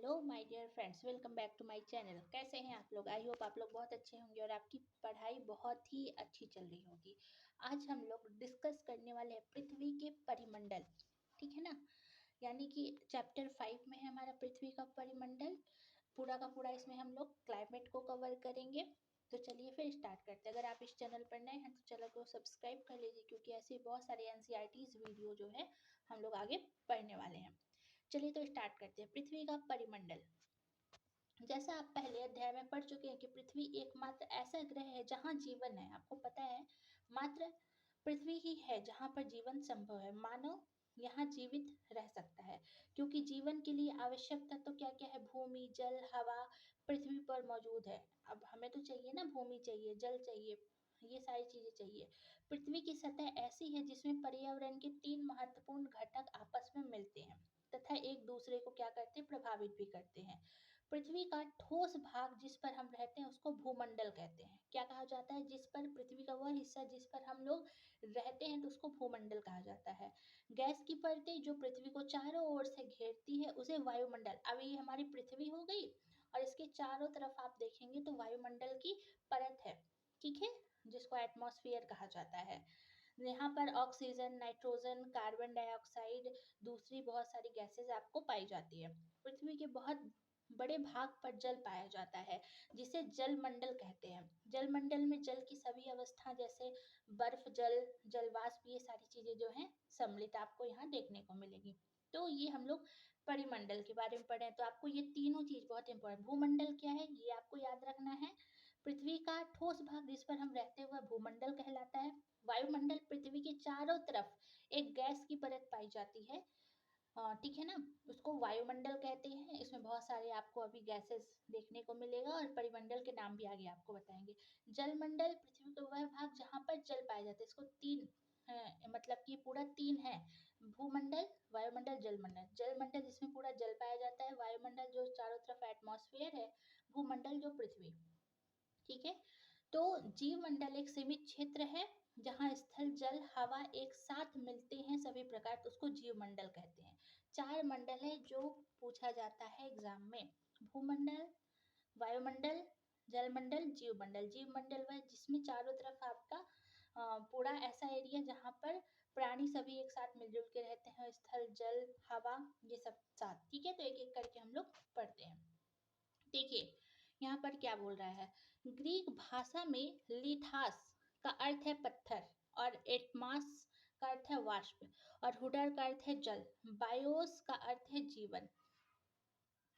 Hello my dear friends, welcome back to my channel. कैसे हैं आप लोग? आई होप आप लोग बहुत अच्छे होंगे और आपकी पढ़ाई बहुत ही अच्छी चल रही होगी। आज हम लोग डिस्कस करने वाले हैं पृथ्वी के परिमंडल। ठीक है ना? यानी कि चैप्टर 5 में है हमारा पृथ्वी का परिमंडल। पूरा का पूरा इसमें हम लोग क्लाइमेट को कवर करेंगे। तो चलिए फिर स्टार्ट करते हैं। अगर आप इस चैनल पर नए हैं तो चैनल को सब्सक्राइब कर लीजिए, क्योंकि ऐसे बहुत सारे एनसीईआरटीज वीडियो जो है हम लोग आगे पढ़ने वाले हैं। चलिए तो स्टार्ट करते हैं। पृथ्वी का परिमंडल। जैसा आप पहले अध्याय में पढ़ चुके हैं कि पृथ्वी एकमात्र ऐसा ग्रह है जहां जीवन है। आपको पता है, मात्र पृथ्वी ही है जहां पर जीवन संभव है। मानव यहाँ जीवित रह सकता है, क्योंकि जीवन के लिए आवश्यक तत्व क्या क्या है? भूमि, जल, हवा पृथ्वी पर मौजूद है। अब हमें तो चाहिए ना, भूमि चाहिए, जल चाहिए, ये सारी चीजें चाहिए। पृथ्वी की सतह ऐसी है जिसमें पर्यावरण के 3 महत्वपूर्ण घटक आपस में मिलते हैं तथा एक दूसरे को क्या करते हैं? प्रभावित भी करते हैं। पृथ्वी का ठोस भाग जिस पर हम रहते हैं उसको भूमंडल कहते हैं। क्या कहा जाता है? जिस पर पृथ्वी का वह हिस्सा जिस पर हम लोग रहते हैं तो उसको भूमंडल कहा जाता है। गैस की परतें जो पृथ्वी को चारों ओर से घेरती है उसे वायुमंडल। अब ये हमारी पृथ्वी हो गई और इसके चारों तरफ आप देखेंगे तो वायुमंडल की परत है। ठीक है, जिसको एटमॉस्फेयर कहा जाता है। यहाँ पर ऑक्सीजन, नाइट्रोजन, कार्बन डाइऑक्साइड, दूसरी बहुत सारी गैसेस आपको पाई जाती है। पृथ्वी के बहुत बड़े भाग पर जल पाया जाता है, जिसे जल मंडल कहते हैं। जल मंडल में जल की सभी अवस्था जैसे बर्फ, जल, जलवाष्प, ये सारी चीजें जो हैं सम्मिलित आपको यहाँ देखने को मिलेगी। तो ये हम लोग परिमंडल के बारे में पढ़े, तो आपको ये तीनों चीज बहुत इंपॉर्टेंट। भूमंडल क्या है ये आपको याद रखना है। पृथ्वी का ठोस भाग जिस पर हम रहते हुए भूमंडल कहलाता है। वायुमंडल, पृथ्वी के चारों तरफ एक गैस की परत पाई जाती है। ठीक है ना? उसको वायुमंडल कहते हैं। इसमें बहुत सारे आपको अभी गैसेस देखने को मिलेगा और परिमंडल के नाम भी आगे आपको बताएंगे। जलमंडल, पृथ्वी का वह भाग जहाँ पर जल पाया जाता है। इसको तीन मतलब कि पूरा तीन है। भूमंडल, वायुमंडल, जलमंडल। जलमंडल जिसमें पूरा जल पाया जाता है, वायुमंडल जो चारों तरफ एटमॉस्फेयर है, भूमंडल जो पृथ्वी। ठीक है। तो जीवमंडल एक सीमित क्षेत्र है जहाँ स्थल, जल, हवा एक साथ मिलते हैं सभी प्रकार, तो उसको जीवमंडल कहते हैं। 4 मंडल है जो पूछा जाता है एग्जाम में। भूमंडल, वायुमंडल, जलमंडल, जीवमंडल। जीवमंडल वह जिसमें चारों तरफ आपका पूरा ऐसा एरिया जहाँ पर प्राणी सभी एक साथ मिलजुल के रहते हैं। स्थल, जल, हवा, ये सब साथ। ठीक है, तो एक एक करके हम लोग पढ़ते हैं। देखिए यहाँ पर क्या बोल रहा है। ग्रीक भाषा में लिथास का अर्थ है पत्थर, और एटमास का अर्थ है वाष्प, और हुडर का अर्थ है जल, बायोस का अर्थ है जीवन।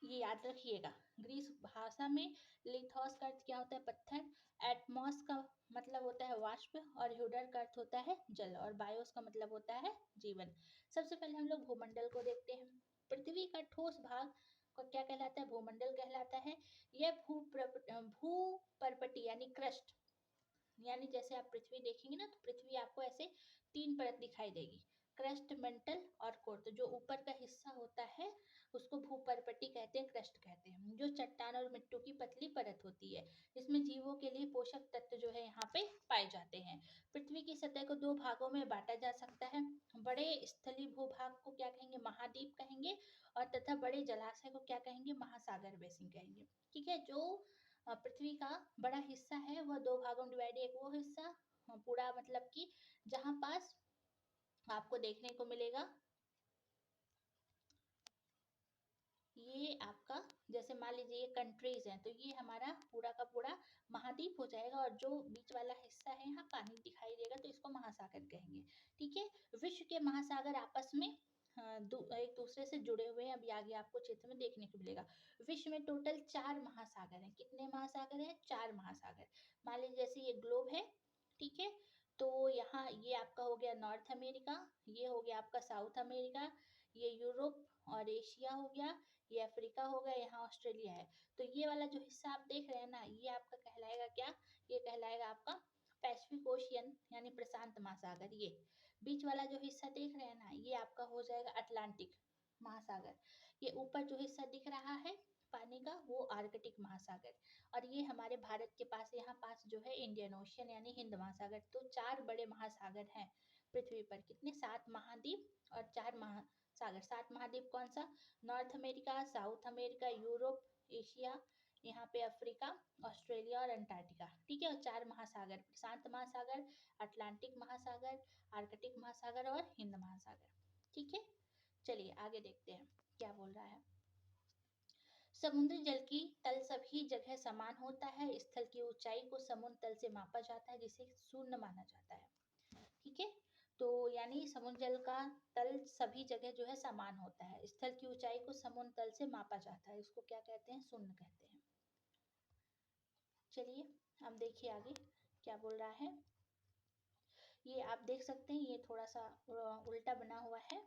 ये याद रखिएगा। ग्रीक भाषा में लिथोस का अर्थ क्या होता है? पत्थर। एटमॉस का मतलब होता है वाष्प, और ह्यूडर का अर्थ होता है जल, और बायोस का मतलब होता है जीवन। सबसे पहले हम लोग भूमंडल को देखते हैं। पृथ्वी का ठोस भाग को क्या कहलाता है? भूमंडल कहलाता है। यह भू परपटी यानी क्रस्ट, यानी जैसे आप पृथ्वी देखेंगे ना तो पृथ्वी आपको ऐसे 3 परत दिखाई देगी। क्रस्ट, मेंटल और कोर। तो जो ऊपर का हिस्सा होता है उसको भूपर्पटी कहते हैं, क्रस्ट कहते हैं। जो चट्टान और मिट्टू की पतली परत होती है, जिसमें जीवों के लिए पोषक तत्व जो है यहाँ पे पाए जाते हैं। पृथ्वी की सतह को 2 भागों में बांटा जा सकता है। बड़े स्थलीय भूभाग को क्या कहेंगे? महाद्वीप कहेंगे। और तथा बड़े जलाशय को क्या कहेंगे? महासागर बेसिन कहेंगे। ठीक है। जो पृथ्वी का बड़ा हिस्सा है वह 2 भागों में डिवाइड है। एक वो हिस्सा पूरा मतलब कि जहां पास आपको देखने को मिलेगा, ये आपका जैसे मान लीजिए ये कंट्रीज हैं, तो ये हमारा पूरा का पूरा महाद्वीप हो जाएगा, और जो बीच वाला हिस्सा है यहाँ पानी दिखाई देगा तो इसको महासागर कहेंगे। ठीक है। विश्व के महासागर आपस में एक दूसरे से जुड़े हुए हैं। अभी आगे आपको चित्र में देखने को मिलेगा। विश्व में टोटल 4 महासागर हैं। कितने महासागर हैं? 4 महासागर। मान लीजिए जैसे ये ग्लोब है, ठीक है, तो यहाँ ये आपका हो गया नॉर्थ अमेरिका, ये हो गया आपका साउथ अमेरिका, ये यूरोप और एशिया हो गया, ये अफ्रीका हो गया, यहाँ ऑस्ट्रेलिया है। तो ये वाला जो हिस्सा आप देख रहे हैं ना, ये आपका कहलाएगा क्या? ये कहलाएगा आपका पैसिफिक ओशियन यानी प्रशांत महासागर। ये बीच वाला जो हिस्सा देख रहे हैं ना, ये आपका हो जाएगा अटलांटिक महासागर। ये ऊपर जो हिस्सा दिख रहा है पानी का, वो आर्कटिक महासागर। और ये हमारे भारत के पास यहाँ पास जो है इंडियन ओशियन यानी हिंद महासागर। तो 4 बड़े महासागर हैं पृथ्वी पर। कितने? 7 महाद्वीप और 4 महा सागर। 7 महाद्वीप कौन सा? North America, south America, Europe, Asia, यहाँ पे अफ्रीका, ऑस्ट्रेलिया और अंटार्कटिका। ठीक है, और 4 महासागर, प्रशांत महासागर, अटलांटिक महासागर, आर्कटिक महासागर और हिंद महासागर। ठीक है, चलिए आगे देखते हैं क्या बोल रहा है। समुद्री जल की तल सभी जगह समान होता है। स्थल की ऊंचाई को समुद्र तल से मापा जाता है, जिसे शून्य माना जाता है। ठीक है, तो यानी समुद्र जल का तल सभी जगह जो है समान होता है। स्थल की ऊंचाई को समुद्र तल से मापा जाता है, इसको क्या कहते हैं? शून्य कहते हैं। चलिए अब देखिए आगे क्या बोल रहा है। ये आप देख सकते हैं, ये थोड़ा सा उल्टा बना हुआ है,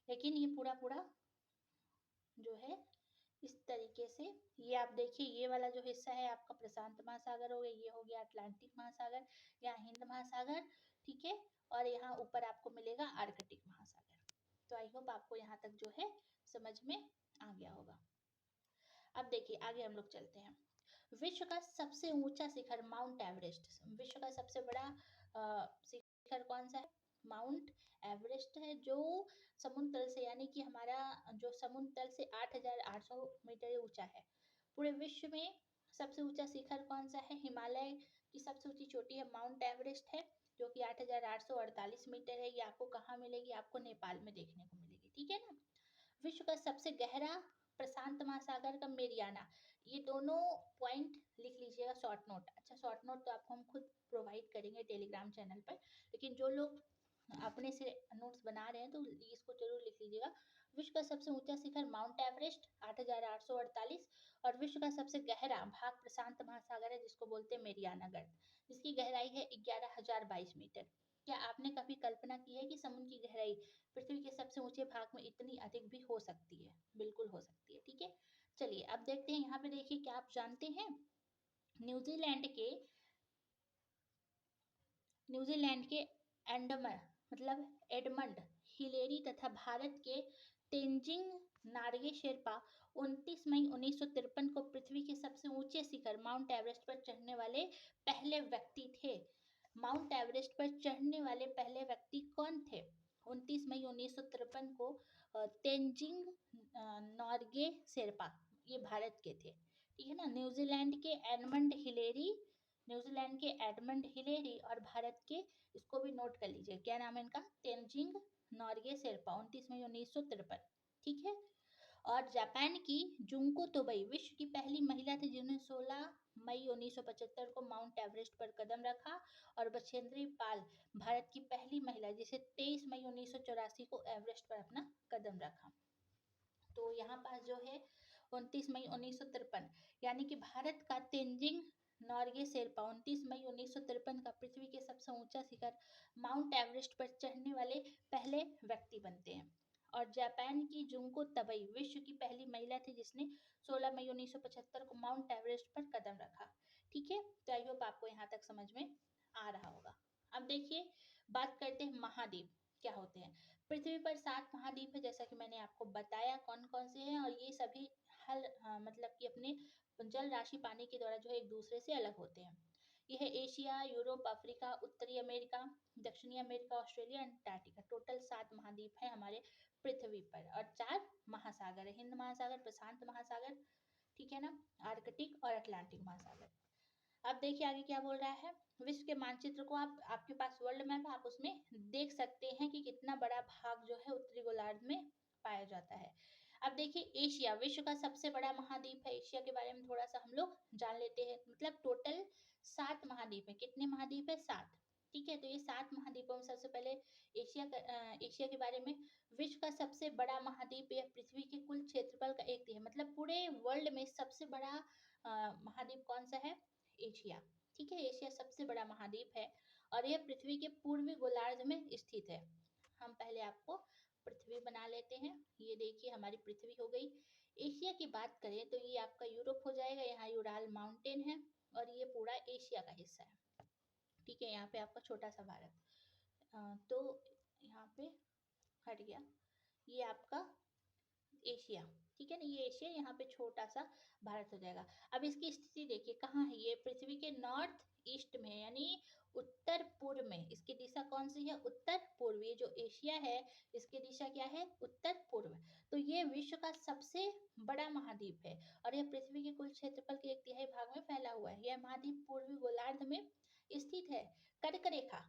लेकिन ये पूरा पूरा जो है इस तरीके से, ये आप देखिए, ये वाला जो हिस्सा है आपका प्रशांत महासागर हो गया, ये हो गया अटलांटिक महासागर, यहाँ हिंद महासागर। ठीक है, और यहाँ ऊपर आपको मिलेगा आर्कटिक महासागर। तो आई होप आपको यहाँ तक जो है समझ में आ गया होगा। अब देखिए आगे हम लोग चलते हैं। विश्व का सबसे ऊंचा शिखर माउंट एवरेस्ट। विश्व का सबसे बड़ा शिखर कौन सा है? माउंट एवरेस्ट है, जो समुद्र तल से यानी कि हमारा जो समुद्र तल से 8,800 मीटर ऊंचा है। पूरे विश्व में सबसे ऊंचा शिखर कौन सा है? हिमालय की सबसे ऊंची चोटी है माउंट एवरेस्ट है, जो कि 8,848 मीटर है। ये आपको कहाँ मिलेगी? आपको नेपाल में देखने को मिलेगी। ठीक है ना। विश्व का सबसे गहरा प्रशांत महासागर का मेरियाना। ये दोनों पॉइंट लिख लीजिएगा शॉर्ट नोट। अच्छा, शॉर्ट नोट तो आपको हम खुद प्रोवाइड करेंगे टेलीग्राम चैनल पर, लेकिन जो लोग अपने से नोट्स बना रहे हैं तो इसको जरूर लिख लीजिएगा। विश्व का सबसे ऊंचा शिखर माउंट एवरेस्ट 8,848, और विश्व का सबसे गहरा भाग प्रशांत महासागर है, जिसको बोलते हैं मेरियाना गर्त, जिसकी गहराई है 11,022 मीटर। क्या आपने कभी कल्पना की है कि समुद्र की गहराई पृथ्वी के सबसे ऊंचे भाग में इतनी अधिक भी हो सकती है? बिल्कुल हो सकती है। ठीक है, चलिए अब देखते हैं। यहाँ पे देखिए, क्या आप जानते हैं न्यूजीलैंड के एंडमन मतलब एडमंड हिलेरी तथा भारत के तेंजिंग नार्गे शेरपा 29 मई 1953 को पृथ्वी के सबसे ऊंचे शिखर माउंट एवरेस्ट पर चढ़ने वाले पहले व्यक्ति थे। माउंट एवरेस्ट पर चढ़ने वाले पहले व्यक्ति कौन थे? 29 मई 1953 को तेंजिंग नॉर्गे शेरपा, ये भारत के थे। ठीक है ना। न्यूजीलैंड के एडमंड हिलेरी और भारत के, इसको भी नोट कर लीजिए, क्या नाम है इनका? तेंजिंग नॉर्गे शेरपा, 29 मई 1953। ठीक है। और जापान की जुंको तोबई विश्व की पहली महिला थी, जिन्होंने 16 मई 1975 को माउंट एवरेस्ट पर कदम रखा। और बछेंद्री पाल भारत की पहली महिला, जिसे 23 मई 1984 को एवरेस्ट पर अपना कदम रखा। तो यहाँ पास जो है 29 मई 1953, यानी कि भारत का तेंजिंग नॉर्गे शेरपा 29 मई 1953 का पृथ्वी के सबसे ऊंचा शिखर माउंट एवरेस्ट पर चढ़ने वाले पहले व्यक्ति बनते हैं। और जापान की जुंको तबई विश्व की पहली महिला थी, जिसने 16 मई 1975 को माउंट एवरेस्ट पर कदम रखा। ठीक है, तो आई होप आपको यहाँ तक समझ में आ रहा होगा। अब देखिए, बात करते हैं महाद्वीप क्या होते हैं। पृथ्वी पर 7 महाद्वीप है, जैसा कि मैंने आपको बताया कौन कौन से हैं, और ये सभी मतलब कि अपने जल राशि पानी के द्वारा जो है एक दूसरे से अलग होते हैं। यह है एशिया, यूरोप, अफ्रीका, उत्तरी अमेरिका, दक्षिणी अमेरिका, ऑस्ट्रेलिया, अंटार्कटिका। टोटल 7 महाद्वीप है हमारे पृथ्वी पर, और 4 महासागर है, हिंद महासागर, प्रशांत महासागर, ठीक है ना, आर्कटिक और अटलांटिक महासागर। अब देखिए आगे क्या बोल रहा है। विश्व के मानचित्र को आपके पास वर्ल्ड मैप है, आप उसमें देख सकते हैं कि कितना बड़ा भाग जो है उत्तरी गोलार्ध में पाया जाता है। अब देखिए, एशिया विश्व का सबसे बड़ा महाद्वीप है। एशिया के बारे में थोड़ा सा हम लोग जान लेते हैं। मतलब टोटल 7 महाद्वीप है। कितने महाद्वीप है? 7। ठीक है, तो ये 7 महाद्वीपों में सबसे पहले एशिया के बारे में। विश्व का सबसे बड़ा महाद्वीप यह पृथ्वी के कुल क्षेत्रफल का एक है, मतलब पूरे वर्ल्ड में सबसे बड़ा महाद्वीप कौन सा है? एशिया। ठीक है, एशिया सबसे बड़ा महाद्वीप है, और यह पृथ्वी के पूर्वी गोलार्ध में स्थित है। हम पहले आपको पृथ्वी बना लेते हैं। ये देखिए हमारी पृथ्वी हो गई। एशिया की बात करें तो ये आपका यूरोप हो जाएगा, यहाँ यूराल माउंटेन है, और ये पूरा एशिया का हिस्सा है। ठीक है, यहाँ पे आपका छोटा सा भारत, तो यहाँ पे हट गया, ये आपका एशिया। ठीक है ना, ये एशिया, यहाँ पे छोटा सा भारत हो जाएगा। अब इसकी स्थिति देखिए कहाँ है। ये पृथ्वी के नॉर्थ ईस्ट में है, यानी उत्तर पूर्व में। इसकी दिशा कौन सी है? उत्तर पूर्व। ये जो एशिया है इसकी दिशा क्या है? उत्तर पूर्व। तो ये विश्व का सबसे बड़ा महाद्वीप है और यह पृथ्वी के कुल क्षेत्रफल के 1/3 भाग में फैला हुआ है। यह महाद्वीप पूर्वी गोलार्ध में स्थित है। कर्क रेखा,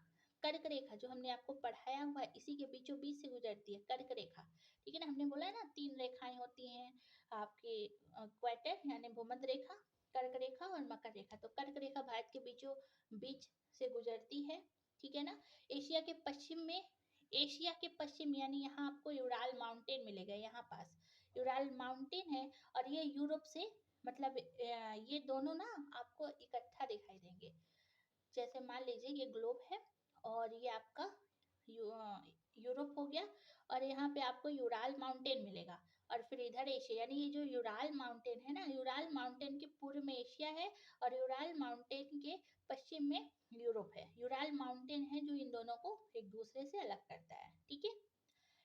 कर्क रेखा जो हमने आपको पढ़ाया हुआ है इसी के बीचों बीच से गुजरती है कर्क रेखा। ठीक है ना, हमने बोला है ना 3 रेखाएं होती हैं आपके क्वेटर यानी भूमध्य रेखा, कर्क रेखा और मकर रेखा। तो कर्क रेखा भारत के बीचों बीच से गुजरती है। ठीक है ना। एशिया के पश्चिम में, एशिया के पश्चिम यानी यहाँ आपको यूराल माउंटेन मिलेगा, यहाँ पास यूराल माउंटेन है। और ये यूरोप से मतलब ये दोनों ना आपको इकट्ठा दिखाई देंगे। जैसे मान लीजिए ये ग्लोब है और ये आपका यूरोप हो गया और यहाँ पे आपको यूराल माउंटेन मिलेगा और फिर इधर एशिया, यानी ये जो यूराल माउंटेन है ना, यूराल माउंटेन के पूर्व में एशिया है और यूराल माउंटेन के पश्चिम में यूरोप है। यूराल माउंटेन है जो इन दोनों को एक दूसरे से अलग करता है। ठीक है।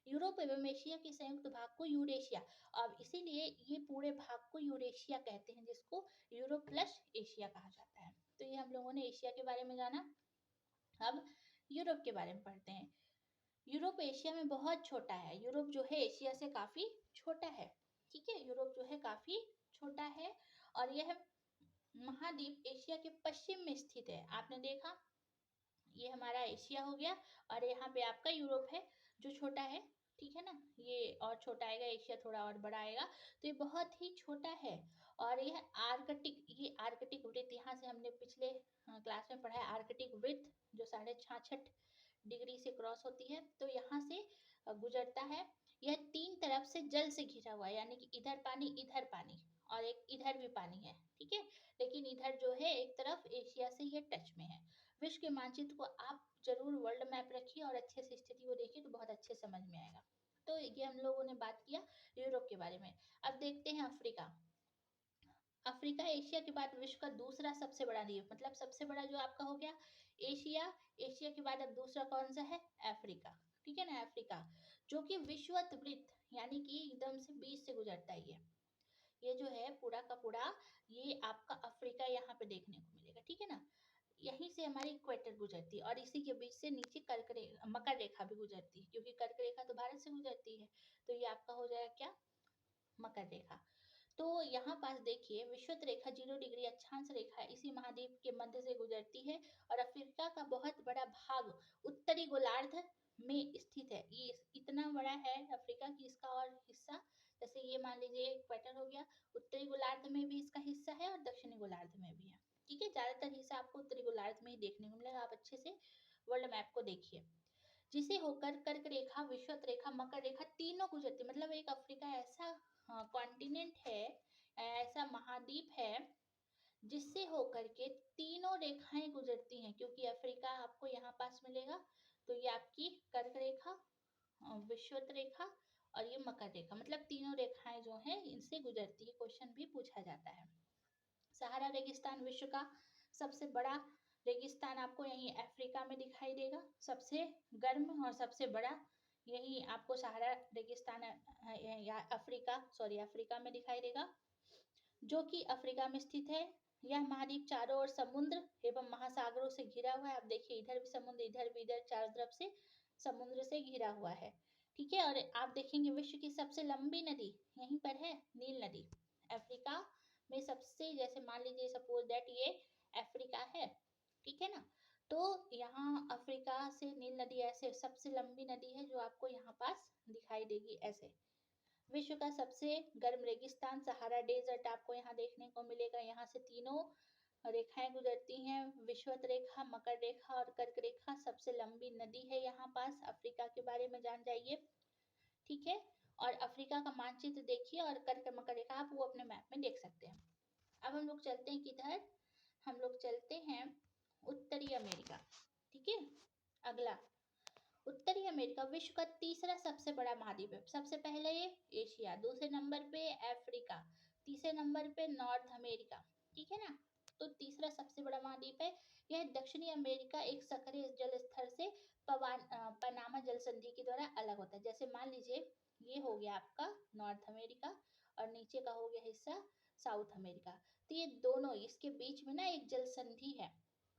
यूरोप एवं एशिया के संयुक्त भाग को यूरेशिया, अब इसीलिए ये पूरे भाग को यूरेशिया कहते हैं, जिसको यूरोप प्लस एशिया कहा जाता है। तो ये हम लोगों ने एशिया के बारे में जाना। अब यूरोप के बारे में पढ़ते हैं। यूरोप एशिया में बहुत छोटा है। यूरोप जो है एशिया से काफी छोटा है। ठीक है, यूरोप जो है काफी छोटा है और यह महाद्वीप एशिया के पश्चिम में स्थित है। आपने देखा ये हमारा एशिया हो गया और यहाँ पे आपका यूरोप है जो छोटा है। ठीक है ना, ये और छोटा आएगा, एशिया थोड़ा और बड़ा आएगा। तो ये बहुत ही छोटा है और यह आर्कटिक, ये आर्कटिक वृत्त, यहाँ से हमने पिछले क्लास में पढ़ा है आर्कटिक वृत्त जो 66.5 डिग्री से क्रॉस होती है, तो यहाँ से गुजरता है। यह 3 तरफ से जल से घिरा हुआ है, यानी कि इधर पानी और एक इधर भी पानी है। ठीक है, लेकिन इधर जो है एक तरफ एशिया से ये टच में है। विश्व के मानचित्र को आप जरूर वर्ल्ड मैप रखिए और अच्छे से स्थिति को देखिए तो बहुत अच्छे समझ में आएगा। तो ये हम लोगों ने बात किया यूरोप के बारे में। अब देखते हैं अफ्रीका। अफ्रीका एशिया के बाद विश्व का दूसरा सबसे बड़ा द्वीप, मतलब सबसे बड़ा जो आपका हो गया एशिया, एशिया के बाद अब दूसरा कौन सा है? अफ्रीका। ठीक है ना, अफ्रीका जो कि विषुवत वृत्त यानी कि एकदम से बीच से गुजरता है। ये जो है पूरा का पूरा ये आपका अफ्रीका यहाँ पे देखने को मिलेगा। ठीक है ना, यहीं से हमारी इक्वेटर गुजरती है और इसी के बीच से नीचे कर्क रेखा, मकर रेखा भी गुजरती है, क्योंकि कर्क रेखा तो भारत से गुजरती है। तो ये आपका हो जाएगा क्या? मकर रेखा। तो यहाँ पास देखिए विषुवत रेखा 0 डिग्री अक्षांश रेखा इसी महाद्वीप के मध्य से गुजरती है और अफ्रीका का बहुत बड़ा भाग उत्तरी गोलार्ध में स्थित है। ये इतना बड़ा है अफ्रीका की इसका और हिस्सा, जैसे ये मान लीजिए इक्वेटर हो गया, उत्तरी गोलार्ध में भी इसका हिस्सा है और दक्षिणी गोलार्ध में भी है। ठीक है, ज्यादातर हिस्सा आपको उत्तरी गोलार्ध में ही देखने को मिलेगा। आप अच्छे से वर्ल्ड मैप को देखिए, जिसे होकर कर्क रेखा, विषुवत रेखा, मकर रेखा तीनों गुजरती, मतलब एक अफ्रीका ऐसा कॉन्टिनेंट है, ऐसा महाद्वीप है जिससे होकर के तीनों रेखाएं गुजरती हैं। क्योंकि अफ्रीका आपको यहाँ पास मिलेगा, तो ये आपकी कर्क रेखा, विषुवत रेखा और ये मकर रेखा, मतलब तीनों रेखाएं जो हैं इनसे गुजरती है। क्वेश्चन भी पूछा जाता है। सहारा रेगिस्तान विश्व का सबसे बड़ा रेगिस्तान आपको यहीं अफ्रीका में दिखाई देगा। सबसे गर्म और सबसे बड़ा यही आपको सहारा रेगिस्तान या अफ्रीका में दिखाई देगा, जो कि अफ्रीका में स्थित है। यह महाद्वीप चारों ओर समुद्र एवं महासागरों से घिरा हुआ है। आप देखिए इधर भी समुद्र, इधर भी, इधर चारों तरफ से समुद्र से घिरा हुआ है। ठीक है, और आप देखेंगे विश्व की सबसे लंबी नदी यहीं पर है, नील नदी। अफ्रीका में सबसे, जैसे मान लीजिए सपोज दैट ये अफ्रीका है, ठीक है ना, तो यहाँ अफ्रीका से नील नदी ऐसे सबसे लंबी नदी है जो आपको यहाँ पास दिखाई देगी ऐसे। विश्व का सबसे गर्म रेगिस्तान सहारा डेजर्ट आपको यहाँ देखने को मिलेगा। यहाँ से तीनों रेखाएं गुजरती हैं, विषुवत रेखा, मकर रेखा और कर्क रेखा। सबसे लंबी नदी है यहाँ पास। अफ्रीका के बारे में जान जाइए। ठीक है, और अफ्रीका का मानचित्र देखिए और कर्क मकर रेखा आप वो अपने मैप में देख सकते हैं। अब हम लोग चलते हैं किधर? हम लोग चलते हैं उत्तरी अमेरिका। ठीक है, अगला उत्तरी अमेरिका विश्व का तीसरा सबसे बड़ा महाद्वीप है। सबसे पहले ये एशिया, दूसरे नंबर पे अफ्रीका, तीसरे नंबर पे नॉर्थ अमेरिका। ठीक है ना, तो तीसरा सबसे बड़ा महाद्वीप है। यह दक्षिणी अमेरिका एक सक्रिय जल स्तर से पनामा जल संधि के द्वारा अलग होता है। जैसे मान लीजिए ये हो गया आपका नॉर्थ अमेरिका और नीचे का हो गया हिस्सा साउथ अमेरिका। तो ये दोनों, इसके बीच में ना एक जल संधि है।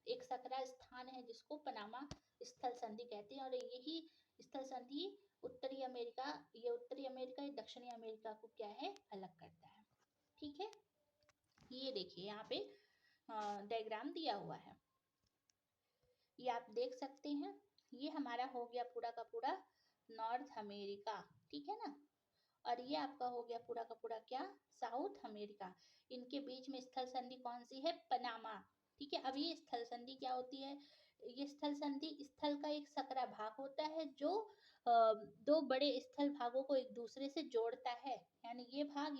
एक सकरा स्थान है जिसको पनामा स्थल संधि कहते हैं, और यही स्थल संधि उत्तरी अमेरिका, ये उत्तरी अमेरिका, ये दक्षिणी अमेरिका को क्या है, अलग करता है। ठीक है, ये देखिए यहाँ पे डायग्राम दिया हुआ है, ये आप देख सकते हैं। ये हमारा हो गया पूरा का पूरा नॉर्थ अमेरिका, ठीक है ना, और ये आपका हो गया पूरा का पूरा क्या, साउथ अमेरिका। इनके बीच में स्थल संधि कौन सी है, पनामा। ठीक है, अब ये स्थल संधि क्या होती है, ये स्थल संधि स्थल का एक सकरा भाग होता है जो दो बड़े स्थल भागों को एक दूसरे से जोड़ता है, यानी ये भाग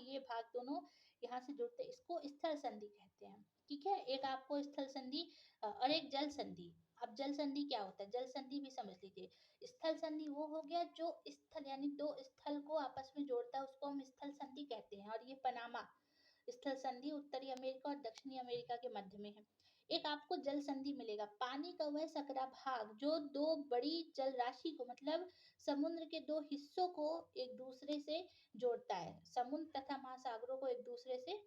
दोनों यहाँ से जुड़ते हैं, इसको स्थल संधि कहते हैं। ठीक है, एक आपको स्थल संधि और एक जल संधि। अब जल संधि क्या होता है, जल संधि भी समझ लीजिए। स्थल संधि वो हो गया जो स्थल यानी दो स्थल को आपस में जोड़ता है, उसको हम स्थल संधि कहते हैं, और ये पनामा स्थल संधि उत्तरी अमेरिका और दक्षिणी अमेरिका के मध्य में है। एक आपको जल संधि मिलेगा, पानी का वह सकरा भाग जो दो बड़ी जल राशि को मतलब समुद्र के दो हिस्सों को एक दूसरे से जोड़ता है, समुद्र तथा महासागरों को एक दूसरे से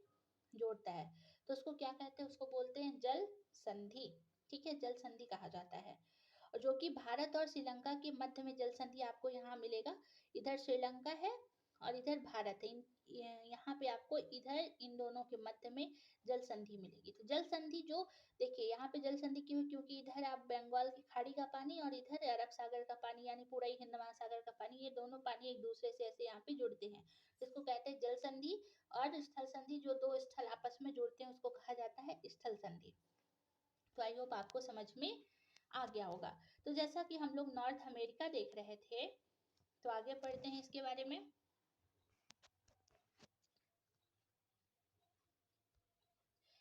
जोड़ता है, तो उसको क्या कहते हैं, उसको बोलते हैं जल संधि। ठीक है, जल संधि कहा जाता है, और जो कि भारत और श्रीलंका के मध्य में जल संधि आपको यहाँ मिलेगा। इधर श्रीलंका है और इधर भारत है, यहाँ पे आपको इधर इन दोनों के मध्य में जल संधि मिलेगी। तो जल संधि जो देखिए यहाँ पे जल संधि क्यों, क्योंकि इधर आप बंगाल की खाड़ी का पानी और इधर अरब सागर का पानी यानी पूरा ही हिंद महासागर का पानी, ये दोनों पानी एक दूसरे से ऐसे यहाँ पे जुड़ते हैं, इसको कहते हैं जल संधि। और स्थल संधि जो दो स्थल आपस में जुड़ते हैं उसको कहा जाता है स्थल संधि। तो आई होप आपको समझ में आ गया होगा। तो जैसा कि हम लोग नॉर्थ अमेरिका देख रहे थे, तो आगे पढ़ते हैं इसके बारे में।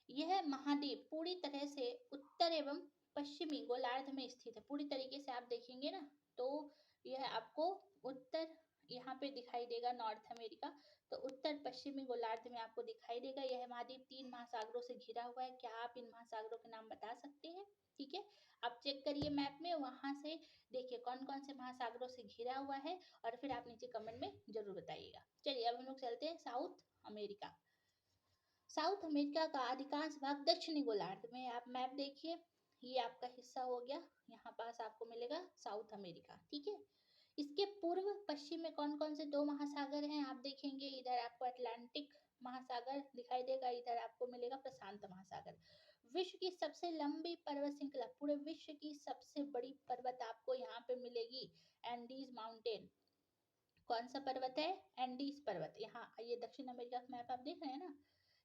यह महाद्वीप पूरी तरह से उत्तर एवं पश्चिमी गोलार्ध में स्थित है, पूरी तरीके से आप देखेंगे ना तो यह आपको उत्तर यहाँ पे दिखाई देगा नॉर्थ अमेरिका, तो उत्तर पश्चिमी गोलार्ध में आपको दिखाई देगा। यह महाद्वीप 3 महासागरों से घिरा हुआ है। क्या आप इन महासागरों के नाम बता सकते हैं, ठीक है, आप चेक करिए मैप में, वहां से देखिए कौन कौन से महासागरों से घिरा हुआ है, और फिर आप नीचे कमेंट में जरूर बताइएगा। चलिए अब हम लोग चलते हैं साउथ अमेरिका। साउथ अमेरिका का अधिकांश भाग दक्षिणी गोलार्ध में, आप मैप देखिए, ये आपका हिस्सा हो गया, यहाँ पास आपको मिलेगा साउथ अमेरिका। ठीक है, इसके पूर्व पश्चिम में कौन कौन से दो महासागर हैं आप देखेंगे, इधर आपको अटलांटिक महासागर दिखाई देगा, इधर आपको मिलेगा प्रशांत महासागर। विश्व की सबसे लंबी पर्वत श्रृंखला, पूरे विश्व की सबसे बड़ी पर्वत आपको यहाँ पे मिलेगी, एंडीज माउंटेन। कौन सा पर्वत है, एंडीज पर्वत। यहाँ ये दक्षिण अमेरिका का मैप आप देख रहे हैं ना,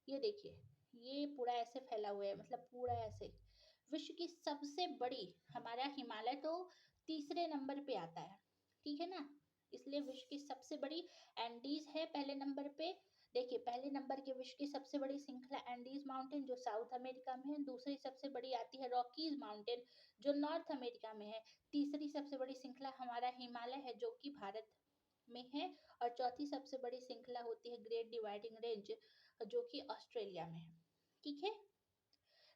ये देखिए, ये पूरा ऐसे फैला हुआ है, मतलब पूरा ऐसे। विश्व की सबसे बड़ी, हमारा हिमालय तो तीसरे नंबर पे आता है, ठीक है ना, इसलिए विश्व की सबसे बड़ी एंडीज है पहले नंबर पे। देखिए पहले नंबर की विश्व की सबसे बड़ी श्रृंखला एंडीज माउंटेन जो साउथ अमेरिका में है, दूसरी सबसे बड़ी आती है रॉकीज माउंटेन जो नॉर्थ अमेरिका में है, तीसरी सबसे बड़ी श्रृंखला हमारा हिमालय है जो कि भारत में है, और चौथी सबसे बड़ी श्रृंखला होती है ग्रेट डिवाइडिंग रेंज जो कि ऑस्ट्रेलिया में है। ठीक है,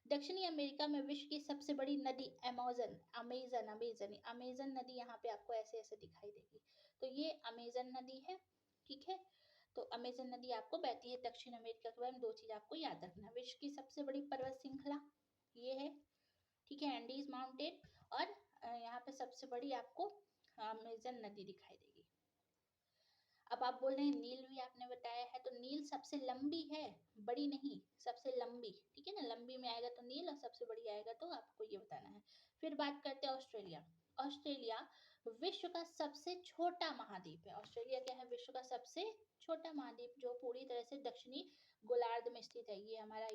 दक्षिणी अमेरिका में विश्व की सबसे बड़ी नदी अमेजन, अमेजन नदी यहाँ पे आपको ऐसे ऐसे दिखाई देगी, तो ये अमेजन नदी है। ठीक है, तो अमेजन नदी आपको बहती है दक्षिण अमेरिका के बारे में, दो चीज आपको याद रखना, विश्व की सबसे बड़ी पर्वत श्रृंखला ये है, ठीक है, एंडीज माउंटेन, और यहाँ पे सबसे बड़ी आपको अमेजन नदी दिखाई देगी। अब आप बोल रहे हैं नील भी आपने बताया है, तो नील सबसे लंबी है, बड़ी नहीं, सबसे लंबी, ठीक है ना, लंबी में आएगा तो नील और सबसे बड़ी आएगा तो आपको ये बताना है। फिर बात करते हैं ऑस्ट्रेलिया। ऑस्ट्रेलिया विश्व का सबसे छोटा महाद्वीप है। ऑस्ट्रेलिया क्या है, विश्व का सबसे छोटा महाद्वीप जो पूरी तरह से दक्षिणी गोलार्ध में स्थित है। ये हमारा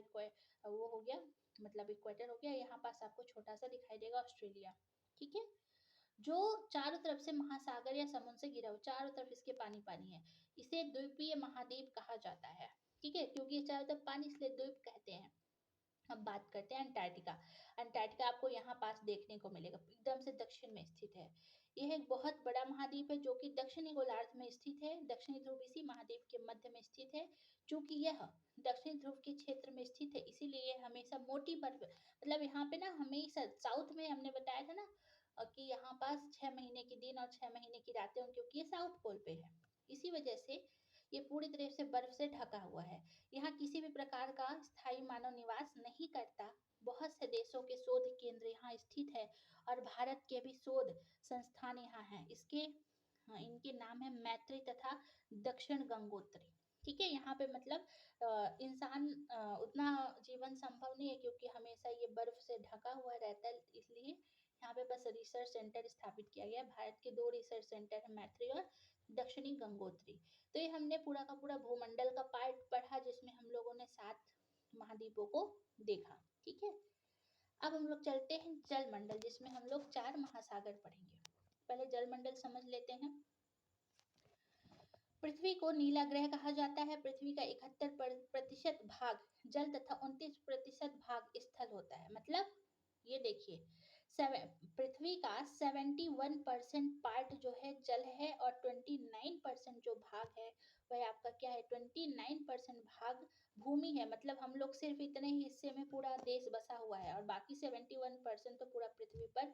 वो हो गया, मतलब इक्वेटर हो गया, यहाँ पास आपको छोटा सा दिखाई देगा ऑस्ट्रेलिया। ठीक है, जो चारों तरफ से महासागर या समुद्र से घिरा हो, चारों तरफ इसके पानी पानी है, इसे द्वीपीय महाद्वीप कहा जाता है। ठीक है, क्योंकि ये चारों तरफ पानी इसलिए द्वीप कहते हैं। अब बात करते हैं अंटार्कटिका। अंटार्कटिका आपको यहाँ पास देखने को मिलेगा, एकदम से दक्षिण में स्थित है। यह एक बहुत बड़ा महाद्वीप है जो कि दक्षिणी गोलार्ध में स्थित है, दक्षिणी ध्रुव इसी महाद्वीप के मध्य में स्थित है। चूंकि यह दक्षिण ध्रुव के क्षेत्र में स्थित है इसीलिए हमेशा मोटी बर्फ, मतलब यहाँ पे ना हमेशा साउथ में हमने बताया था ना कि यहाँ पास 6 महीने के दिन और 6 महीने की रातें हों, क्योंकि ये साउथ पोल पे है, इसी वजह से ये पूरी तरह से बर्फ से ढका हुआ है। यहाँ किसी भी प्रकार का स्थायी मानव निवास नहीं करता, बहुत से देशों के शोध केंद्र यहाँ स्थित है और भारत के भी शोध संस्थान यहाँ हैं। इनके नाम है मैत्री तथा दक्षिण गंगोत्री। ठीक है, यहाँ पे मतलब इंसान उतना जीवन संभव नहीं है क्योंकि हमेशा ये बर्फ से ढका हुआ रहता है, इसलिए यहाँ पे बस रिसर्च सेंटर स्थापित किया गया है। भारत के 2 रिसर्च सेंटर है, मैत्री और दक्षिणी गंगोत्री। तो ये हमने पूरा का पूरा भूमंडल का पार्ट पढ़ा जिसमें हम लोगों ने 7 महाद्वीपों को देखा। ठीक है, अब हम लोग चलते हैं जल मंडल जिसमें हम लोग 4 महासागर पढ़ेंगे। पहले जल मंडल समझ लेते हैं। पृथ्वी को नीला ग्रह कहा जाता है। पृथ्वी का 71% भाग जल तथा 29% भाग स्थल होता है। मतलब ये देखिए, पृथ्वी का 71% पार्ट जो है जल है और 29% जो भाग है वह आपका क्या है, 29% भाग भूमि है। मतलब हम लोग सिर्फ इतने ही हिस्से में पूरा देश बसा हुआ है और बाकी 71% तो पूरा पृथ्वी पर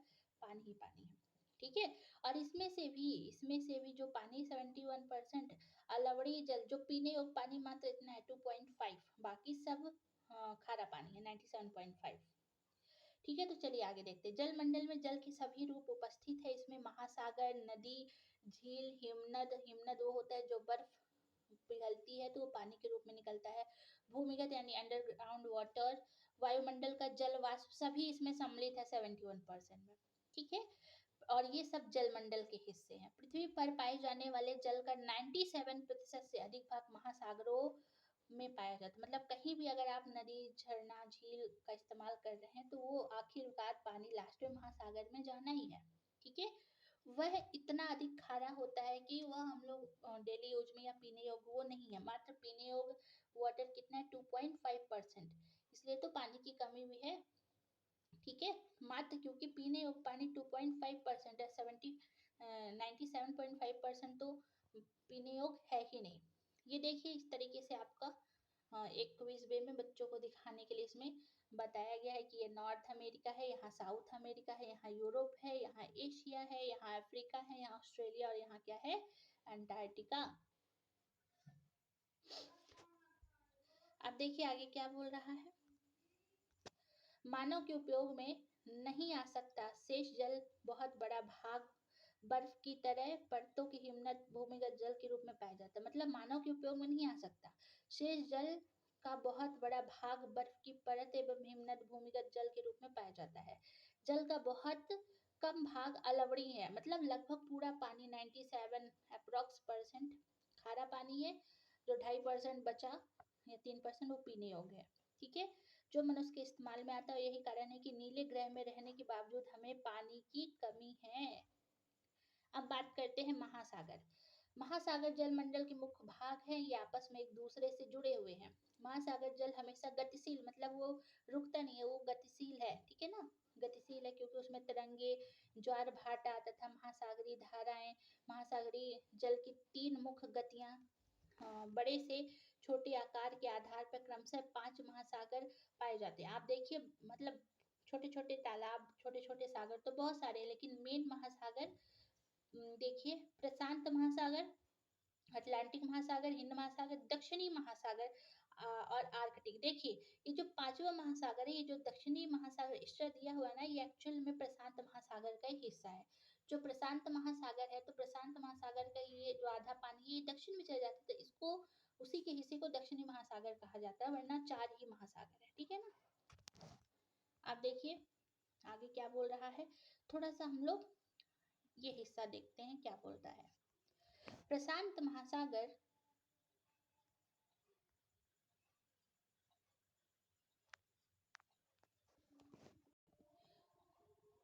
पानी ही पानी है। ठीक है, और इसमें से भी जो पानी 71%, लवणीय जल जो पीने योग्य पानी मात्र इतना है 2.5, बाकी सब खारा पानी है 97.5। ठीक है, तो चलिए आगे देखते हैं। जल मंडल में जल के सभी रूप उपस्थित है। इसमें महासागर, नदी, झील, हिमनद वो होता है जो बर्फ पिघलती है तो वो पानी के रूप में निकलता है। भूमिगत यानी अंडरग्राउंड वाटर, वायुमंडल का जल वाष्प सभी इसमें सम्मिलित है 71% में। ठीक है, और ये सब जलमंडल के हिस्से हैं। पृथ्वी पर पाए जाने वाले जल का 97% से अधिक भाग महासागरों में पाया जाता है। मतलब कहीं भी अगर आप नदी, झरना, झील का इस्तेमाल कर रहे हैं तो वो आखिरकार पानी लास्ट में महासागर में जाना ही है। ठीक है, वह इतना अधिक खारा होता है कि वह हम लोग डेली यूज में या पीने योग्य वो नहीं है। मात्र पीने योग्य वाटर कितना है, 2.5%। इसलिए तो पानी की कमी भी है। ठीक है, मात्र क्योंकि पीने योग्य पानी 2.5% है, 97.5% तो पीने योग्य है ही नहीं। ये देखिए, इस तरीके से आपका एक क्विज वे में बच्चों को दिखाने के लिए इसमें बताया गया है कि ये नॉर्थ अमेरिका है, यहाँ साउथ अमेरिका है, यहाँ यूरोप है, यहाँ एशिया है, यहाँ अफ्रीका है, यहाँ ऑस्ट्रेलिया और यहाँ क्या है, अंटार्कटिका। अब देखिए आगे क्या बोल रहा है। मानव के उपयोग में नहीं आ सकता शेष जल बहुत बड़ा भाग बर्फ की तरह परतों की हिमनद भूमिगत जल के रूप में पाया जाता है। मतलब मानव के उपयोग में नहीं आ सकता। शेष जल का बहुत बड़ा भाग बर्फ की परत एवं हिमनद भूमिगत जल के रूप में पाया जाता है। जल का बहुत कम भाग अलवणीय है। मतलब लगभग पूरा पानी 97 अप्रोक्स परसेंट खारा पानी है, जो 2.5% बचा या 3% वो पीने योग्य है। ठीक है, जो मनुष्य के इस्तेमाल में आता है। यही कारण है कि नीले ग्रह में रहने के बावजूद हमें पानी की कमी है। अब बात करते हैं महासागर। महासागर जलमंडल के मुख्य भाग हैं, ये आपस में एक दूसरे से जुड़े हुए हैं। महासागर जल हमेशा गतिशील, मतलब वो रुकता नहीं है, वो गतिशील है। ठीक है ना, गतिशील है क्योंकि उसमें तरंगे, ज्वार भाटा तथा महासागरीय धाराएं। महासागरीय जल की 3 मुख्य गतियां बड़े से छोटे आकार के आधार पर क्रमशः 5 महासागर पाए जाते हैं। आप देखिए, मतलब छोटे छोटे तालाब, छोटे छोटे सागर तो बहुत सारे हैं, लेकिन मेन महासागर देखिए, प्रशांत महासागर, अटलांटिक महासागर, हिंद महासागर, दक्षिणी महासागर और आर्कटिक। देखिए, ये जो 5वां महासागर है, ये जो दक्षिणी महासागर इसका दिया हुआ है ना, ये एक्चुअल में प्रशांत महासागर का ही हिस्सा है। जो प्रशांत महासागर है, तो प्रशांत महासागर का ये जो आधा पानी है ये दक्षिण में चला जाता है, तो इसको उसी के हिस्से को दक्षिणी महासागर कहा जाता है, वरना 4 ही महासागर है। ठीक है ना। आप देखिए आगे क्या बोल रहा है। थोड़ा सा हम लोग ये हिस्सा देखते हैं क्या बोलता है। प्रशांत महासागर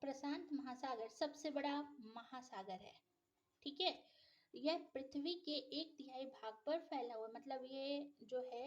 प्रशांत महासागर सबसे बड़ा महासागर है। ठीक है, यह पृथ्वी के 1/3 भाग पर फैला हुआ है। मतलब ये जो है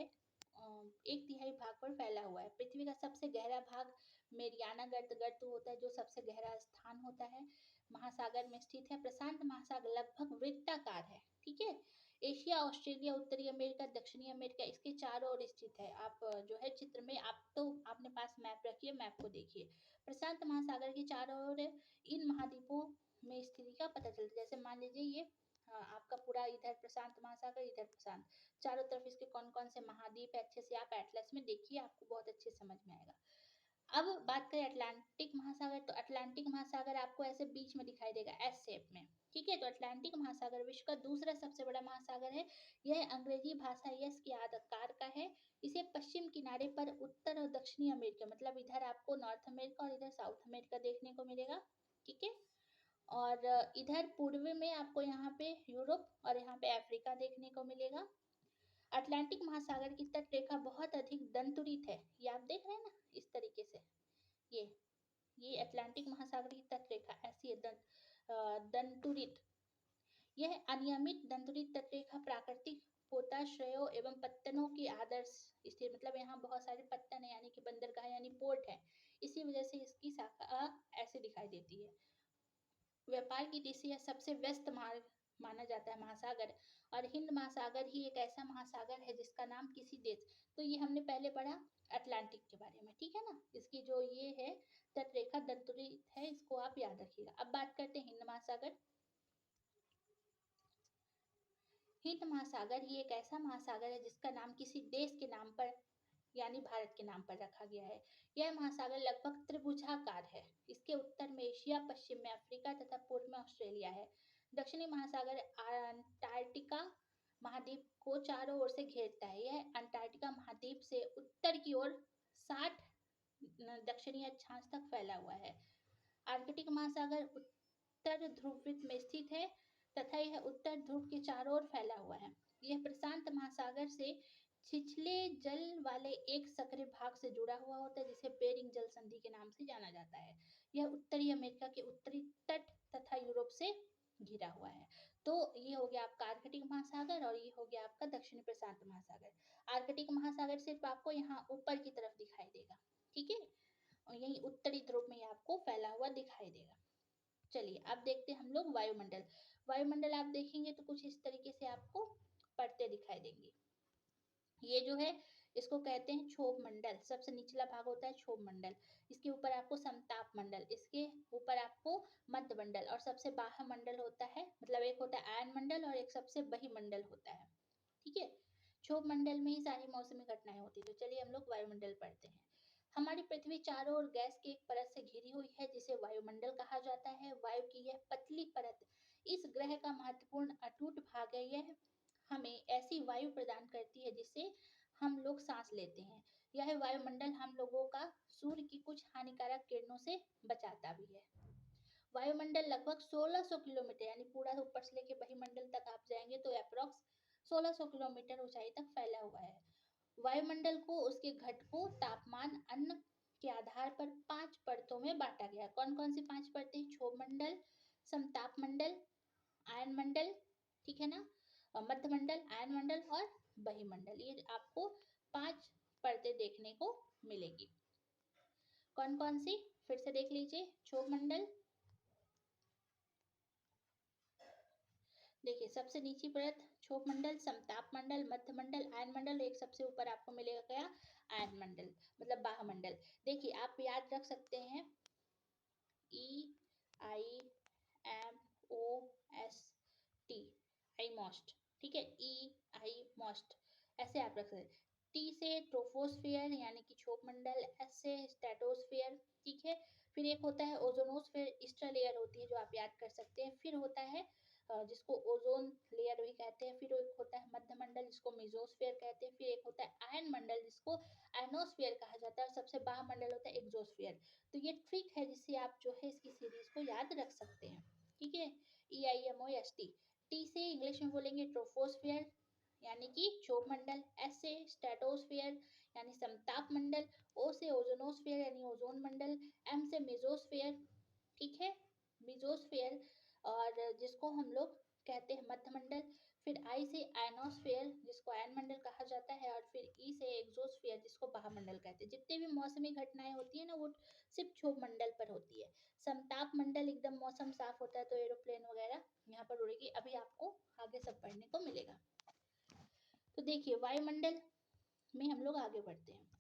1/3 भाग पर फैला हुआ है। पृथ्वी का सबसे गहरा भाग मेरियाना गर्त होता है, जो सबसे गहरा स्थान होता है, महासागर में स्थित है। प्रशांत महासागर लगभग वृत्ताकार है। ठीक है, एशिया, ऑस्ट्रेलिया, उत्तरी अमेरिका, दक्षिणी अमेरिका इसके चारों ओर स्थित है। आप जो है चित्र में आपने पास मैप रखिए, मैप को देखिए। प्रशांत महासागर के चारों ओर इन महाद्वीपों में स्थिति का पता चलता है। जैसे मान लीजिए ये आपका पूरा इधर प्रशांत महासागर, इधर प्रशांत, चारों तरफ इसके कौन कौन से महाद्वीप है, अच्छे से आप एटलस में देखिए, आपको बहुत अच्छे समझ में आएगा। अब बात करें अटलांटिक महासागर, तो अटलांटिक महासागर आपको ऐसे बीच में दिखाई देगा एस शेप में, ठीक है। तो अटलांटिक महासागर विश्व का दूसरा सबसे बड़ा महासागर है। यह अंग्रेजी भाषा यस के आकार का है। इसे पश्चिम किनारे पर उत्तर और दक्षिणी अमेरिका, मतलब इधर आपको नॉर्थ अमेरिका और इधर साउथ अमेरिका देखने को मिलेगा, ठीक है। और इधर पूर्व में आपको यहाँ पे यूरोप और यहाँ पे अफ्रीका देखने को मिलेगा। अटलांटिक महासागर की तटरेखा बहुत अधिक दंतुरित है, ये आप देख रहे हैं ना इस तरीके से, ये ये अटलांटिक महासागर की तटरेखा ऐसी है, दंतुरित। यह अनियमित दंतुरित तटरेखा प्राकृतिक पोताश्रयों एवं पत्तनों की आदर्श स्थिति, मतलब यहाँ बहुत सारे पत्तन है यानी कि बंदरगाह यानी पोर्ट है, इसी वजह से इसकी शाखा ऐसे दिखाई देती है। व्यापार की दृष्टि से सबसे व्यस्त मार्ग माना जाता है महासागर, और हिंद महासागर ही एक ऐसा महासागर है जिसका नाम किसी देश, तो ये हमने पहले पढ़ा अटलांटिक के बारे में, ठीक है ना। इसकी जो ये है तटरेखा दंतुरित है, इसको आप याद रखिएगा। अब बात करते हैं हिंद महासागर। हिंद महासागर ही एक ऐसा महासागर है जिसका नाम किसी देश के नाम पर यानी भारत के नाम पर रखा गया है। यह महासागर लगभग त्रिभुजाकार है। इसके उत्तर में एशिया, पश्चिम में अफ्रीका तथा पूर्व में ऑस्ट्रेलिया है। दक्षिणी महासागर अंटार्कटिका महाद्वीप को चारों ओर से घेरता है। यह अंटार्कटिका महाद्वीप से उत्तर की ओर 60 दक्षिणी अक्षांश तक फैला हुआ है। आर्कटिक महासागर उत्तर ध्रुववृत्त में स्थित है तथा यह उत्तर ध्रुव के चारों ओर फैला हुआ है। यह प्रशांत महासागर से छिछले जल वाले एक सक्रिय भाग से जुड़ा हुआ होता है जिसे बेरिंग जल संधि के नाम से जाना जाता है। यह उत्तरी अमेरिका के उत्तरी तट तथा यूरोप से घिरा हुआ है। तो ये हो गया आपका आर्कटिक महासागर और ये हो गया आपका दक्षिणी प्रशांत महासागर। आर्कटिक महासागर सिर्फ आपको यहाँ ऊपर की तरफ दिखाई देगा, ठीक है, और यही उत्तरी ध्रुव में आपको फैला हुआ दिखाई देगा। चलिए अब देखते हैं हम लोग वायुमंडल। वायुमंडल आप देखेंगे तो कुछ इस तरीके से आपको पड़ते दिखाई देंगे। ये जो है इसको कहते हैं क्षोभ मंडल, सबसे निचला भाग होता है क्षोभ मंडल। इसके ऊपर आपको समताप मंडल, इसके ऊपर आपको मध्य मंडल और सबसे बाह्य मंडल होता है, मतलब एक होता है आयन मंडल और एक सबसे बहिमंडल होता है, ठीक है। क्षोभ मंडल में ही सारी मौसमी घटनाएं होती है। तो चलिए हम लोग वायुमंडल पढ़ते हैं। हमारी पृथ्वी चारों ओर गैस की एक परत से घिरी हुई है जिसे वायुमंडल कहा जाता है। वायु की यह पतली परत इस ग्रह का महत्वपूर्ण अटूट भाग है। यह हमें ऐसी वायु प्रदान करती है जिससे हम लोग सांस लेते हैं। यह वायुमंडल हम लोगों का सूर्य की कुछ हानिकारक किरणों से बचाता भी है। वायुमंडल लगभग 1600 किलोमीटर यानी पूरा ऊपर से लेके बहिमंडल तक आप जाएंगे तो अप्रोक्स 1600 किलोमीटर ऊंचाई तक फैला हुआ है। वायुमंडल को उसके घटकों, तापमान, अन्न के आधार पर 5 परतों में बांटा गया। कौन कौन सी 5 परतें? क्षोभ मंडल, समताप मंडल, आयन मंडल, ठीक है ना, मध्य मंडल, आयन मंडल और बहिमंडल। ये आपको 5 परतें देखने को मिलेगी। कौन कौन सी? फिर से देख लीजिए। क्षोभ मंडल, देखिए सबसे नीची परत क्षोभ मंडल, समताप मंडल, मध्य मंडल, आयन मंडल, एक सबसे ऊपर आपको मिलेगा क्या? आयन मंडल, मतलब बाह्य मंडल। देखिए आप याद रख सकते हैं EIMOST, आईमोस्ट, ठीक है, EIMOST ऐसे आप रख सकते हैं। T से ट्रोपोस्फियर यानी कि क्षोभ मंडल, S से स्ट्रेटोस्फियर, ठीक है। फिर एक होता है ओजोनोस्फियर, ईस्टर लेयर होती है जो आप याद कर सकते हैं। फिर होता है जिसको ओजोन लेयर भी कहते हैं। फिर एक होता है मध्य मंडल जिसको मेसोस्फीयर कहते हैं। फिर एक होता है आयन मंडल जिसको आयनोस्फीयर कहा जाता है और सबसे बाह्य मंडल होता है एक्सोस्फीयर। तो ये ट्रिक है जिससे आप जो है इसकी सीरीज को याद रख सकते हैं, ठीक है। EIMOST। टी से इंग्लिश में बोलेंगे ट्रोपोस्फियर यानी कि क्षोभ मंडल, एस से स्ट्रेटोस्फियर यानी समताप मंडल, ओ से ओजोनोस्फियर यानी ओजोन मंडल, एम से मेसोस्फियर, ठीक है, मेसोस्फियर, और जिसको हम लोग कहते हैं मध्य मंडल। फिर आई से आयनोस्फेयर जिसको आयन मंडल कहा जाता है, और फिर ई से एक्सोस्फेयर जिसको बाह्यमंडल कहते हैं। जितने भी मौसमी घटनाएं होती है ना वो सिर्फ क्षोभ मंडल पर होती है। समताप मंडल एकदम मौसम साफ होता है तो एरोप्लेन वगैरह यहाँ पर उड़ेगी। अभी आपको आगे सब पढ़ने को मिलेगा। तो देखिए वायुमंडल में हम लोग आगे बढ़ते हैं।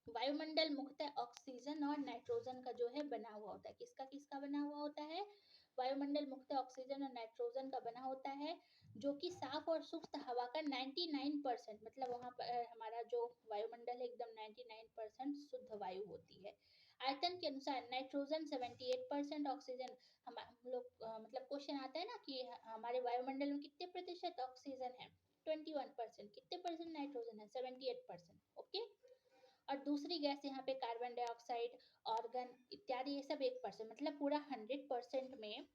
वायुमंडल मुख्यतः ऑक्सीजन और नाइट्रोजन का जो है बना हुआ होता है। किसका किसका बना हुआ होता है? वायुमंडल मुख्यतः ऑक्सीजन और नाइट्रोजन का बना होता है। जो कि साफ और शुद्ध हवा का 99%, मतलब वहाँ पर हमारा जो वायुमंडल है एकदम 99% शुद्ध वायु होती है। आयतन के अनुसार नाइट्रोजन 78%, ऑक्सीजन हम लोग मतलब क्वेश्चन आता है ना कि हमारे वायुमंडल में कितने प्रतिशत ऑक्सीजन है, 21%, कितने परसेंट नाइट्रोजन है, 78%। ओके। और दूसरी गैस यहाँ पे कार्बन डाइऑक्साइड, ऑर्गन इत्यादि ये सब 1%, मतलब पूरा 100% में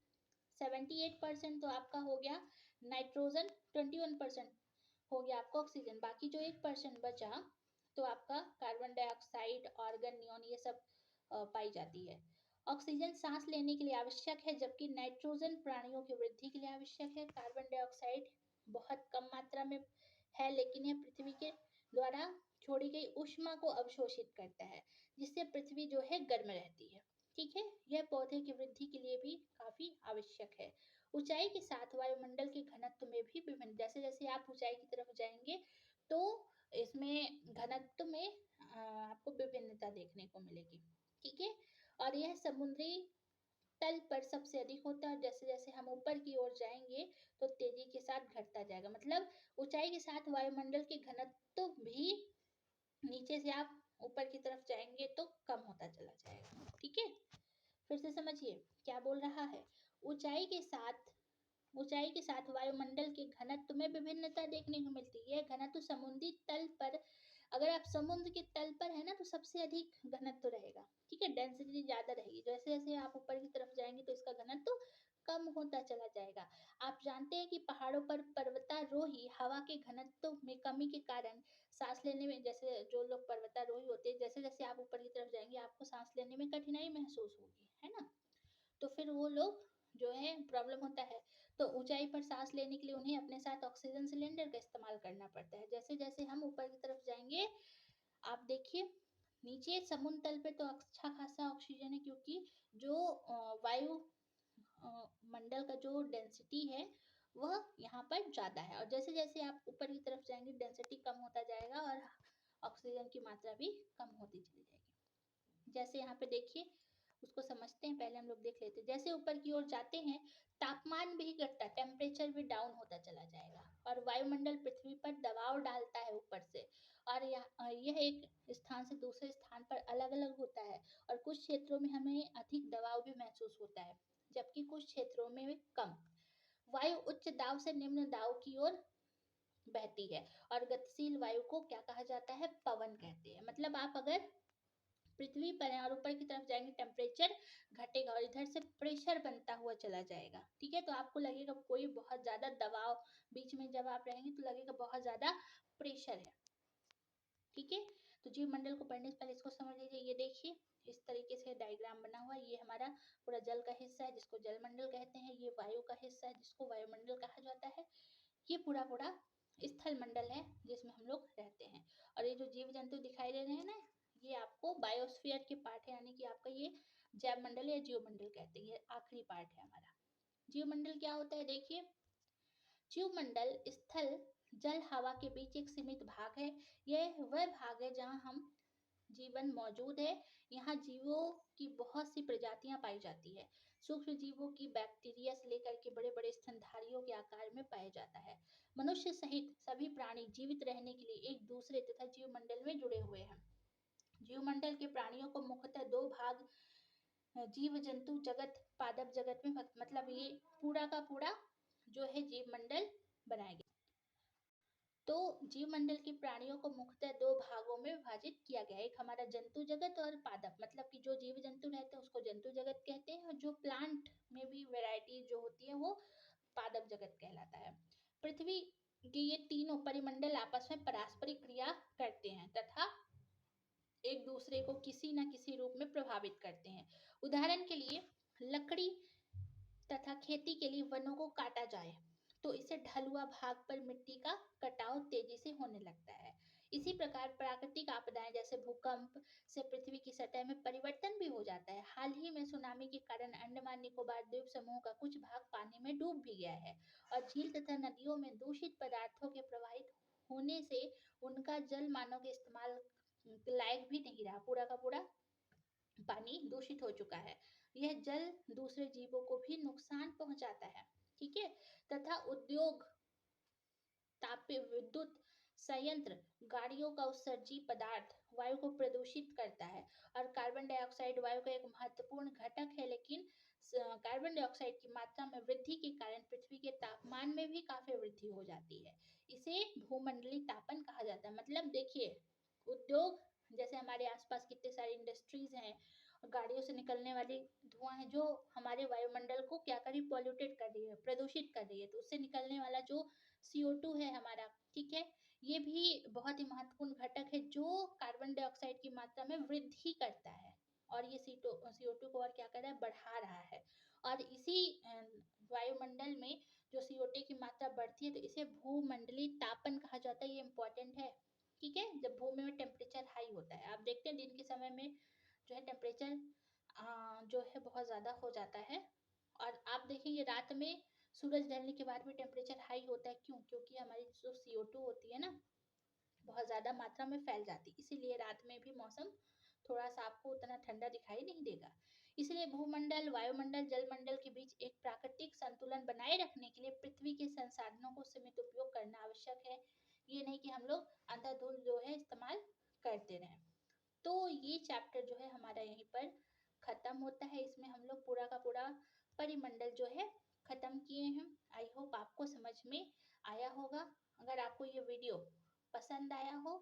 78% तो आपका हो गया नाइट्रोजन, 21% हो गया आपका ऑक्सीजन, बाकी जो 1% बचा तो आपका कार्बन डाइऑक्साइड, ऑर्गन, नियॉन ये सब पाई जाती है। ऑक्सीजन सांस लेने के लिए आवश्यक है, जबकि नाइट्रोजन प्राणियों की वृद्धि के लिए आवश्यक है। कार्बन डाइऑक्साइड बहुत कम मात्रा में है, लेकिन यह पृथ्वी के द्वारा छोड़ी गई ऊष्मा को अवशोषित करता है, जिससे पृथ्वी जो है गर्म रहती है। ठीक है, यह पौधे की वृद्धि के लिए भी काफी आवश्यक है। ऊंचाई के साथ वायुमंडल के घनत्व में भी विभिन्न, जैसे जैसे आप ऊंचाई की तरफ जाएंगे तो इसमें घनत्व में आपको विभिन्नता देखने को मिलेगी। ठीक है, और यह समुद्री तल पर सबसे अधिक होता है, और जैसे जैसे हम ऊपर की ओर जाएंगे तो तेजी के साथ घटता जाएगा। मतलब ऊंचाई के साथ वायुमंडल के घनत्व भी, नीचे से आप ऊपर की तरफ जाएंगे तो कम होता चला जाएगा। ठीक है, फिर से समझिए क्या बोल रहा है। ऊंचाई के साथ ऊंचाई के साथ वायुमंडल के घनत्व में विभिन्नता देखने को मिलती है। यह घनत्व समुद्री तल पर, अगर आप समुद्र के तल पर है ना तो सबसे अधिक घनत्व रहेगा। ठीक है, डेंसिटी ज्यादा रहेगी। जैसे जैसे आप ऊपर की तरफ जाएंगे तो इसका घनत्व कम होता चला जाएगा। आप जानते हैं कि पहाड़ों पर पर्वतारोही हवा के घनत्व में कमी के कारण सांस लेने में, जैसे जो लोग पर्वतारोही होते हैं, जैसे जैसे आप ऊपर की तरफ जाएंगे आपको सांस लेने में कठिनाई महसूस होगी, है ना। तो फिर वो लोग जो है प्रॉब्लम होता है, तो ऊंचाई पर सांस लेने के लिए उन्हें अपने साथ ऑक्सीजन सिलेंडर का इस्तेमाल करना पड़ता है। जैसे जैसे हम ऊपर की तरफ जाएंगे, आप देखिए नीचे समुद्र तल पे तो अच्छा खासा ऑक्सीजन है, क्योंकि जो वायु मंडल का जो डेंसिटी है वह यहाँ पर ज़्यादा है। और जैसे जैसे आप ऊपर की तरफ जाएंगे डेंसिटी कम होता जाएगा और ऑक्सीजन की मात्रा भी कम होती चली जाएगी। जैसे यहाँ पे देखिए, उसको समझते हैं, पहले हम लोग देख लेते हैं। जैसे ऊपर की ओर जाते हैं तापमान भी घटता, टेम्परेचर भी डाउन होता चला जाएगा, और वायुमंडल पृथ्वी पर दबाव डालता है ऊपर से, और यह एक स्थान से दूसरे स्थान पर अलग अलग होता है। और कुछ क्षेत्रों में हमें अधिक दबाव भी महसूस होता है, जबकि कुछ क्षेत्रों में कम। वायु उच्च दाब से निम्न दाब की ओर बहती है, और गतिशील वायु को क्या कहा जाता है, पवन कहते हैं। मतलब आप अगर पृथ्वी पर है और ऊपर की तरफ जाएंगे टेम्परेचर घटेगा और इधर से प्रेशर बनता हुआ चला जाएगा। ठीक है, तो आपको लगेगा कोई बहुत ज्यादा दबाव, बीच में जब आप रहेंगे तो लगेगा बहुत ज्यादा प्रेशर है। ठीक है, तो जीव मंडल को पढ़ने से पहले इसको समझ लीजिए। ये देखिए इस तरीके से डायग्राम बना हुआ है, ये हमारा पूरा जल का हिस्सा है जिसको जल मंडल कहते हैं, ये वायु का हिस्सा है जिसको वायुमंडल कहा जाता है, ये पूरा पूरा स्थल मंडल है जिसमें हम लोग रहते हैं। और ये जो जीव जंतु दिखाई दे रहे हैं ना, ये आपको बायोस्फीयर के पार्ट है, यानी कि आपका ये जैव मंडल या जीव मंडल कहते हैं, ये आखिरी पार्ट है हमारा। जीव मंडल क्या होता है, देखिए जीवमंडल स्थल जल हवा के बीच एक सीमित भाग है। यह वह भाग है जहां हम जीवन मौजूद है। यहाँ जीवों की बहुत सी प्रजातियां पाई जाती है। सूक्ष्म जीवों की बैक्टीरिया से लेकर के बड़े बड़े स्तनधारियों के आकार में पाया जाता है। मनुष्य सहित सभी प्राणी जीवित रहने के लिए एक दूसरे तथा जीवमंडल में जुड़े हुए हैं। जीवमंडल के प्राणियों को मुख्यतः दो भाग, जीव जंतु जगत, पादप जगत में मतलब ये पूरा का पूरा जो है जीव मंडल बनाया गया। तो जीव मंडल के प्राणियों को मुख्यतः दो भागों में विभाजित किया गया है। एक हमारा जंतु जगत और पादप, मतलब कि जो जीव जंतु रहते हैं उसको जंतु जगत कहते हैं, और जो प्लांट में भी वैरायटी जो होती है वो पादप जगत कहलाता है। पृथ्वी के ये तीनों परिमंडल आपस में पारस्परिक क्रिया करते हैं तथा एक दूसरे को किसी न किसी रूप में प्रभावित करते हैं। उदाहरण के लिए लकड़ी तथा खेती के लिए वनों को काटा जाए तो इसे ढलुआ भाग पर मिट्टी का कटाव तेजी से होने लगता है। इसी प्रकार प्राकृतिक आपदाएं जैसे भूकंप से पृथ्वी की सतह में परिवर्तन भी हो जाता है। हाल ही में सुनामी के कारण अंडमान निकोबार द्वीप समूह का कुछ भाग पानी में डूब भी गया है, और झील तथा नदियों में दूषित पदार्थों के प्रवाहित होने से उनका जल मानव के इस्तेमाल लायक भी नहीं रहा, पूरा का पूरा पानी दूषित हो चुका है। यह जल दूसरे जीवों को भी नुकसान पहुंचाता है। ठीक है, तथा उद्योग तापीय विद्युत संयंत्र, गाड़ियों का उत्सर्जी पदार्थ वायु को प्रदूषित करता है। और कार्बन डाइऑक्साइड वायु का एक महत्वपूर्ण घटक है, लेकिन कार्बन डाइऑक्साइड की मात्रा में वृद्धि के कारण पृथ्वी के तापमान में भी काफी वृद्धि हो जाती है। इसे भूमंडलीय तापन कहा जाता है। मतलब देखिए, उद्योग, जैसे हमारे आसपास कितने सारे इंडस्ट्रीज हैं, गाड़ियों से निकलने वाली धुआं है जो हमारे वायुमंडल को क्या कर रही, पॉल्यूटेड कर रही है, प्रदूषित कर रही है। तो उससे निकलने वाला जो CO2 है हमारा, ठीक है, ये भी बहुत ही महत्वपूर्ण घटक है जो कार्बन डाइऑक्साइड की मात्रा में वृद्धि करता है। और ये CO2 को और क्या कर रहा है, बढ़ा रहा है। और इसी वायुमंडल में जो CO2 की मात्रा बढ़ती है तो इसे भूमंडलीय तापन कहा जाता है। ये इंपॉर्टेंट है, ठीक है। जब भूमि में टेम्परेचर हाई होता है, आप देखते हैं दिन के समय में जो है टेम्परेचर जो है बहुत ज़्यादा हो जाता है। और आप देखेंगे रात में सूरज ढलने के बाद भी टेम्परेचर हाई होता है। क्यों? क्योंकि हमारी जो CO2 होती है ना, बहुत ज़्यादा मात्रा में फैल जाती, इसीलिए रात में भी मौसम थोड़ा सा आपको उतना ठंडा दिखाई नहीं देगा। इसलिए भूमंडल, वायुमंडल, जलमंडल के बीच एक प्राकृतिक संतुलन बनाए रखने के लिए पृथ्वी के संसाधनों को सीमित उपयोग करना आवश्यक है। ये नहीं कि हम लोग अंधाधुंध जो है इस्तेमाल करते रहें। तो ये चैप्टर जो है हमारा यहीं पर खत्म होता है। इसमें हम लोग पूरा का पूरा परिमंडल जो है खत्म किए हैं। आई होप आपको समझ में आया होगा। अगर आपको ये वीडियो पसंद आया हो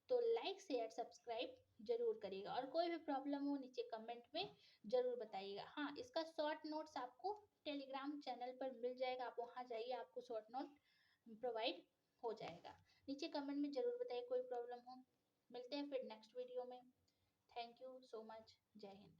तो लाइक शेयर सब्सक्राइब जरूर करिएगा, और कोई भी प्रॉब्लम हो नीचे कमेंट में जरूर बताइएगा। हाँ, इसका शॉर्ट नोट्स आपको टेलीग्राम चैनल पर मिल जाएगा, आप वहाँ जाइए, आपको शॉर्ट नोट प्रोवाइड हो जाएगा। नीचे कमेंट में जरूर बताइए कोई प्रॉब्लम हो। मिलते हैं फिर नेक्स्ट वीडियो में। Thank you so much. जय हिंद।